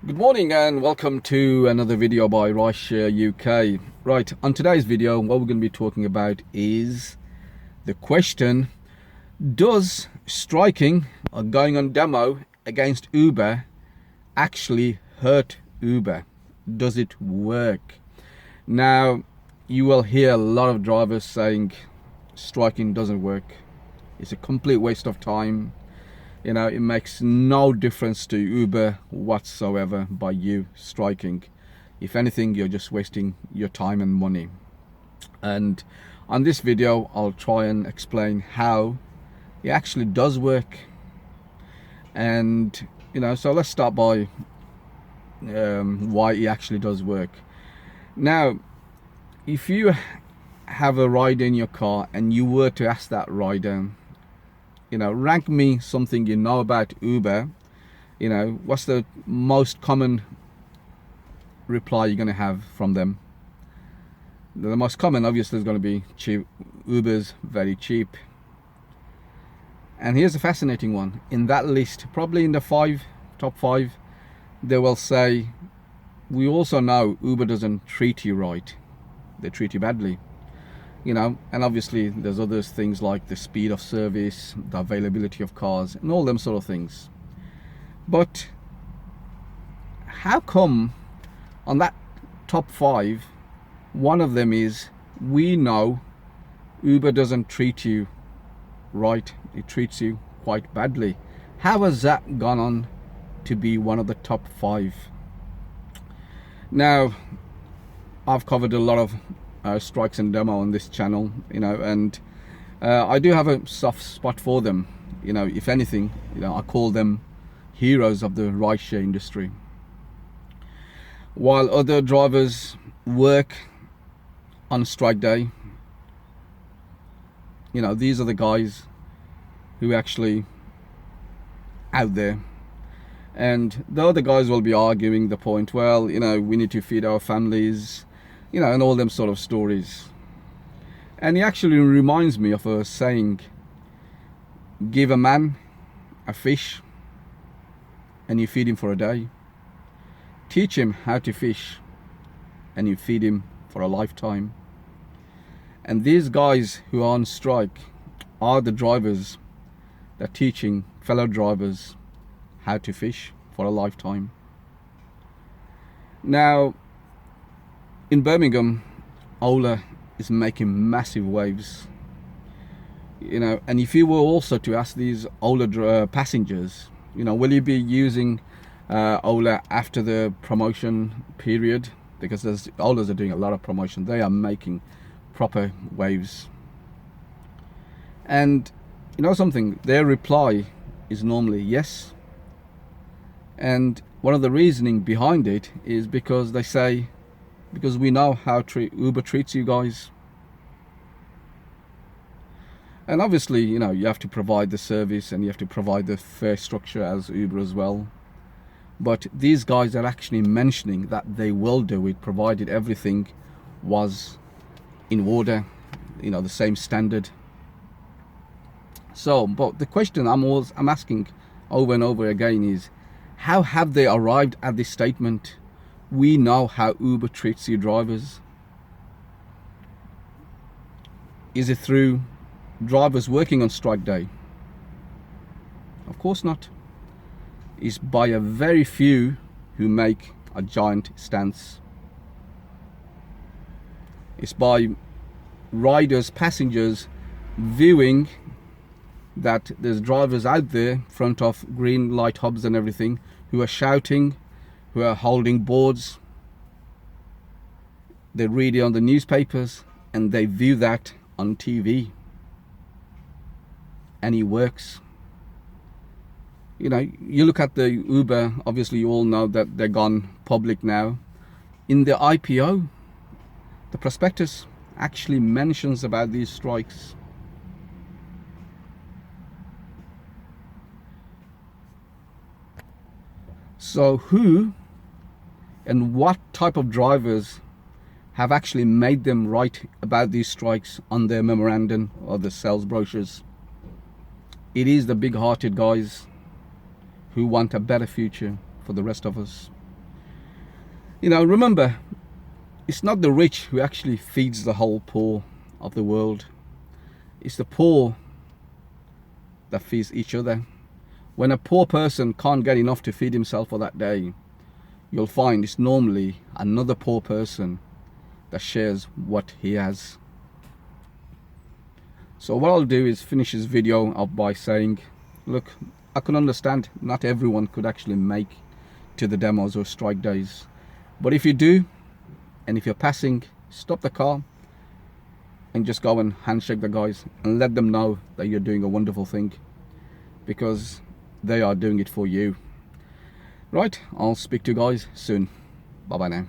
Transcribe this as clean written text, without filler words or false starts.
Good morning and welcome to another video by Rideshare UK. Right, on today's video what we're going to be talking about is the question: does striking or going on demo against Uber actually hurt Uber? Does it work? Now, you will hear a lot of drivers saying striking doesn't work. It's a complete waste of time. You know, it makes no difference to Uber whatsoever by you striking. If anything, you're just wasting your time and money. And on this video, I'll try and explain how it actually does work. And, so let's start by why it actually does work. Now, if you have a rider in your car and you were to ask that rider, rank me something you know about Uber, what's the most common reply you're going to have from them? The most common obviously is going to be cheap. Uber's very cheap. And here's a fascinating one. In that list, probably in the top five, they will say, we also know Uber doesn't treat you right. They treat you badly. And obviously there's other things like the speed of service, the availability of cars, and all them sort of things. But how come on that top five, one of them is, we know Uber doesn't treat you right, it treats you quite badly? How has that gone on to be one of the top five? Now, I've covered a lot of strikes and demo on this channel, and I do have a soft spot for them. If anything, I call them heroes of the rideshare industry. While other drivers work on strike day, these are the guys who actually out there. And the other guys will be arguing the point, well, we need to feed our families, and all them sort of stories. And he actually reminds me of a saying: give a man a fish and you feed him for a day. Teach him how to fish and you feed him for a lifetime. And these guys who are on strike are the drivers that are teaching fellow drivers how to fish for a lifetime. Now, in Birmingham, Ola is making massive waves. And if you were also to ask these Ola passengers, will you be using Ola after the promotion period? Because Olas are doing a lot of promotion. They are making proper waves. And something, their reply is normally yes. And one of the reasoning behind it is because they say, because we know how Uber treats you guys. And obviously, you have to provide the service and you have to provide the fare structure as Uber as well. But these guys are actually mentioning that they will do it provided everything was in order, the same standard. So, but the question I'm asking over and over again is, how have they arrived at this statement? We know how Uber treats you drivers. Is it through drivers working on strike day? Of course not. It's by a very few who make a giant stance. It's by riders, passengers viewing that there's drivers out there in front of green light hubs and everything who are shouting, who are holding boards. They read it on the newspapers and they view that on TV. And it works. You look at the Uber, obviously you all know that they're gone public now. In the IPO, the prospectus actually mentions about these strikes. So who and what type of drivers have actually made them write about these strikes on their memorandum or the sales brochures? It is the big-hearted guys who want a better future for the rest of us. You know, remember, it's not the rich who actually feeds the whole poor of the world. It's the poor that feeds each other. When a poor person can't get enough to feed himself for that day, you'll find it's normally another poor person that shares what he has. So what I'll do is finish this video up by saying, look, I can understand not everyone could actually make to the demos or strike days, but if you do, and if you're passing, stop the car and just go and handshake the guys and let them know that you're doing a wonderful thing, because they are doing it for you. Right, I'll speak to you guys soon. Bye bye now.